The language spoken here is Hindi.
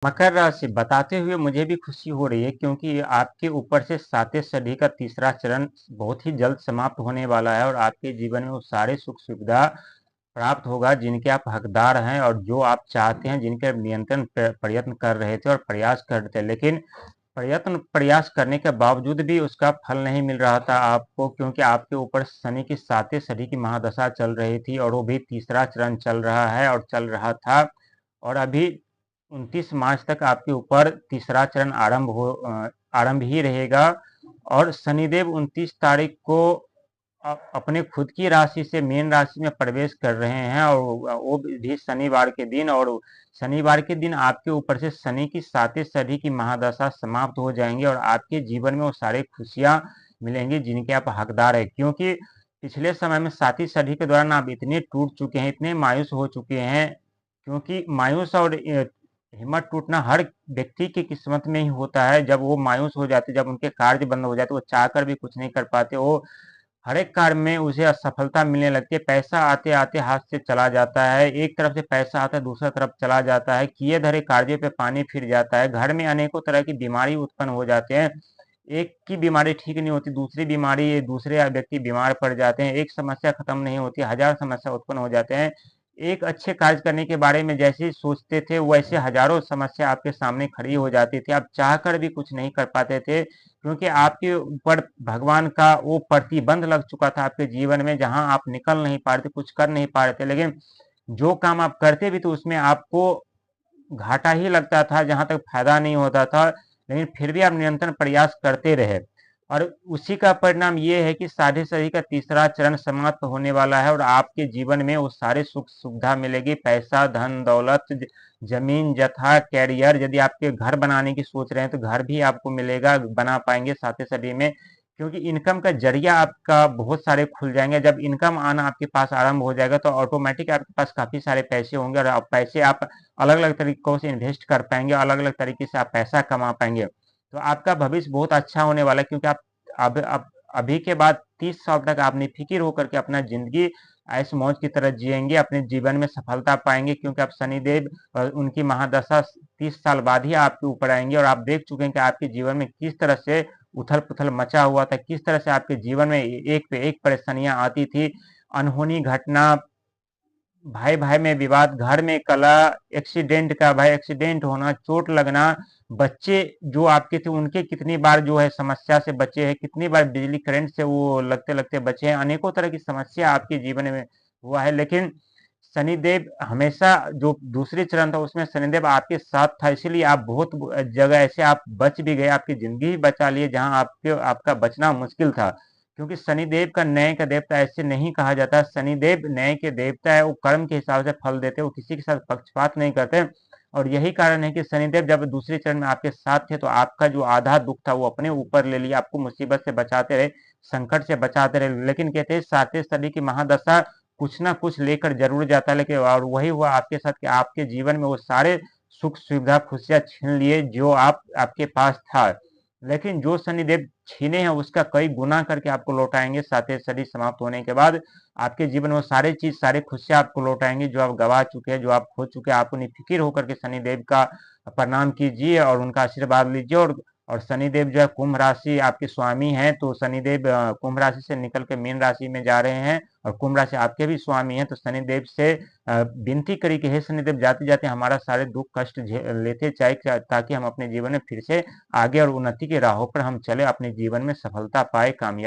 मकर राशि बताते हुए मुझे भी खुशी हो रही है क्योंकि आपके ऊपर से सातवें सदी का तीसरा चरण बहुत ही जल्द समाप्त होने वाला है और आपके जीवन में वो सारे सुख सुविधा प्राप्त होगा जिनके आप हकदार हैं और जो आप चाहते हैं, जिनके नियंत्रण प्रयत्न कर रहे थे और प्रयास कर रहे थे, लेकिन प्रयास करने के बावजूद भी उसका फल नहीं मिल रहा था आपको, क्योंकि आपके ऊपर शनि की सातवें सदी की महादशा चल रही थी और वो भी तीसरा चरण चल रहा है और चल रहा था। और अभी 29 मार्च तक आपके ऊपर तीसरा चरण आरंभ ही रहेगा। और शनिदेव 29 तारीख को अपने खुद की राशि से मीन राशि में प्रवेश कर रहे हैं और वो भी शनिवार के दिन। और शनिवार के दिन आपके ऊपर से शनि की सातवें सदी की महादशा समाप्त हो जाएंगे और आपके जीवन में वो सारे खुशियां मिलेंगी जिनके आप हकदार है, क्योंकि पिछले समय में सातवीं सदी के दौरान आप इतने टूट चुके हैं, इतने मायूस हो चुके हैं, क्योंकि मायूस और हिम्मत टूटना हर व्यक्ति की किस्मत में ही होता है। जब वो मायूस हो जाते, जब उनके कार्य बंद हो जाते, वो चाहकर भी कुछ नहीं कर पाते, वो हर एक कार्य में उसे असफलता मिलने लगती है। पैसा आते आते हाथ से चला जाता है, एक तरफ से पैसा आता है दूसरा तरफ चला जाता है, किए धरे कार्य पे पानी फिर जाता है, घर में अनेकों तरह की बीमारी उत्पन्न हो जाते हैं। एक की बीमारी ठीक नहीं होती, दूसरी बीमारी, दूसरे व्यक्ति बीमार पड़ जाते हैं, एक समस्या खत्म नहीं होती, हजार समस्या उत्पन्न हो जाते हैं। एक अच्छे कार्य करने के बारे में जैसे सोचते थे वैसे हजारों समस्या आपके सामने खड़ी हो जाती थी, आप चाहकर भी कुछ नहीं कर पाते थे, क्योंकि आपके ऊपर भगवान का वो प्रतिबंध लग चुका था आपके जीवन में, जहां आप निकल नहीं पा रहे थे, कुछ कर नहीं पा रहे थे। लेकिन जो काम आप करते भी तो उसमें आपको घाटा ही लगता था, जहां तक फायदा नहीं होता था, लेकिन फिर भी आप निरंतर प्रयास करते रहे। और उसी का परिणाम ये है कि साढ़े सदी का तीसरा चरण समाप्त होने वाला है और आपके जीवन में वो सारे सुख सुविधा मिलेगी, पैसा, धन दौलत, जमीन जथा, कैरियर, यदि आपके घर बनाने की सोच रहे हैं तो घर भी आपको मिलेगा, बना पाएंगे सातवें सदी में, क्योंकि इनकम का जरिया आपका बहुत सारे खुल जाएंगे। जब इनकम आना आपके पास आरंभ हो जाएगा तो ऑटोमेटिक आपके पास काफी सारे पैसे होंगे और पैसे आप अलग अलग तरीकों से इन्वेस्ट कर पाएंगे, अलग अलग तरीके से आप पैसा कमा पाएंगे। तो आपका भविष्य बहुत अच्छा होने वाला है, क्योंकि आप अब अभी के बाद 30 साल तक आप निफिकिर होकर के अपना जिंदगी ऐश मौज की तरह जिएंगे, अपने जीवन में सफलता पाएंगे, क्योंकि आप शनिदेव उनकी महादशा 30 साल बाद ही आपके ऊपर आएंगे। और आप देख चुके हैं कि आपके जीवन में किस तरह से उथल पुथल मचा हुआ था, किस तरह से आपके जीवन में एक पे एक परेशानियां आती थी, अनहोनी घटना, भाई भाई में विवाद, घर में कला, एक्सीडेंट का भाई, एक्सीडेंट होना, चोट लगना, बच्चे जो आपके थे उनके कितनी बार जो है समस्या से बचे हैं, कितनी बार बिजली करंट से वो लगते लगते बचे हैं, अनेकों तरह की समस्या आपके जीवन में हुआ है। लेकिन शनिदेव हमेशा, जो दूसरी चरण था उसमें शनिदेव आपके साथ था, इसीलिए आप बहुत जगह ऐसे आप बच भी गए, आपकी जिंदगी ही बचा लिए जहां आपके आपका बचना मुश्किल था, क्योंकि शनिदेव का न्याय का देवता ऐसे नहीं कहा जाता। शनिदेव न्याय के देवता है, वो कर्म के हिसाब से फल देते, वो किसी के साथ पक्षपात नहीं करते। और यही कारण है कि शनिदेव जब दूसरे चरण में आपके साथ थे तो आपका जो आधा दुख था वो अपने ऊपर ले लिया, आपको मुसीबत से बचाते रहे, संकट से बचाते रहे। लेकिन कहते हैं सातवें सदी की महादशा कुछ ना कुछ लेकर जरूर जाता है, लेकिन और वही हुआ आपके साथ कि आपके जीवन में वो सारे सुख सुविधा खुशियां छीन लिए जो आपके पास था। लेकिन जो शनिदेव छीने हैं उसका कई गुना करके आपको लौटाएंगे सातवें सदी समाप्त होने के बाद। आपके जीवन में वो सारे चीज, सारे खुशियां आपको लौटाएंगे जो आप गवा चुके हैं, जो आप खो चुके हैं। आपको निफिकिर होकर के शनिदेव का प्रणाम कीजिए और उनका आशीर्वाद लीजिए। और शनिदेव जो है कुंभ राशि आपके स्वामी हैं, तो शनिदेव कुंभ राशि से निकल के मीन राशि में जा रहे हैं और कुंभ राशि आपके भी स्वामी हैं। तो शनिदेव से विनती करी कि हे शनिदेव, जाते जाते हमारा सारे दुख कष्ट लेते जाए, ताकि हम अपने जीवन में फिर से आगे और उन्नति के राहों पर हम चले, अपने जीवन में सफलता पाए, कामयाब